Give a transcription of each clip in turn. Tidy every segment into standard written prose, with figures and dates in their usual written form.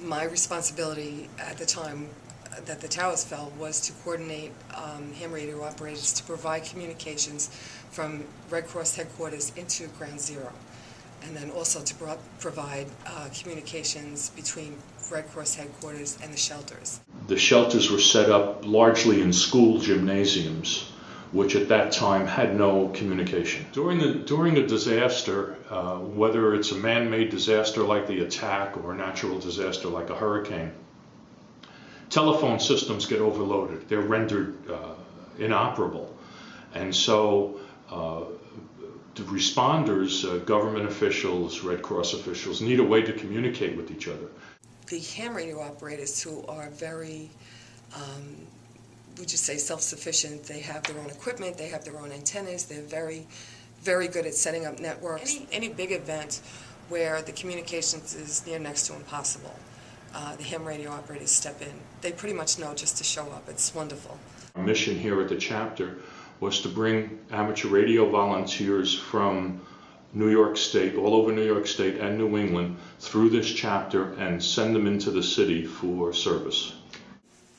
My responsibility at the time that the towers fell was to coordinate ham radio operators to provide communications from Red Cross headquarters into Ground Zero, and then also to provide communications between Red Cross headquarters and the shelters. The shelters were set up largely in school gymnasiums, which at that time had no communication. During a disaster, whether it's a man-made disaster like the attack or a natural disaster like a hurricane, telephone systems get overloaded. They're rendered inoperable. And so the responders, government officials, Red Cross officials, need a way to communicate with each other. The ham radio operators, who are very, would you say, self-sufficient, they have their own equipment, they have their own antennas, they're very, very good at setting up networks. Any big event where the communications is near next to impossible, the ham radio operators step in. They pretty much know just to show up. It's wonderful. Our mission here at the chapter was to bring amateur radio volunteers from New York State, all over New York State and New England, through this chapter and send them into the city for service.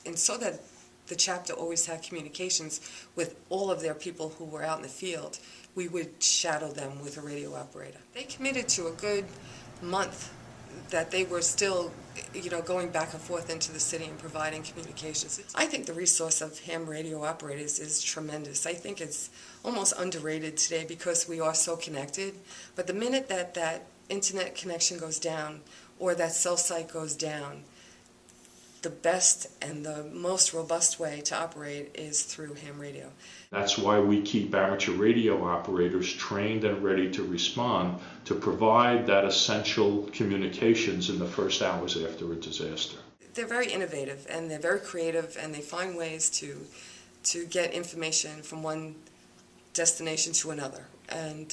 And so that the chapter always had communications with all of their people who were out in the field, we would shadow them with a radio operator. They committed to a good month that they were still, going back and forth into the city and providing communications. I think the resource of ham radio operators is tremendous. I think it's almost underrated today because we are so connected. But the minute that internet connection goes down or that cell site goes down, the best and the most robust way to operate is through ham radio. That's why we keep amateur radio operators trained and ready to respond to provide that essential communications in the first hours after a disaster. They're very innovative and they're very creative, and they find ways to get information from one destination to another. And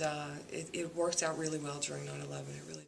it worked out really well during 9/11. It really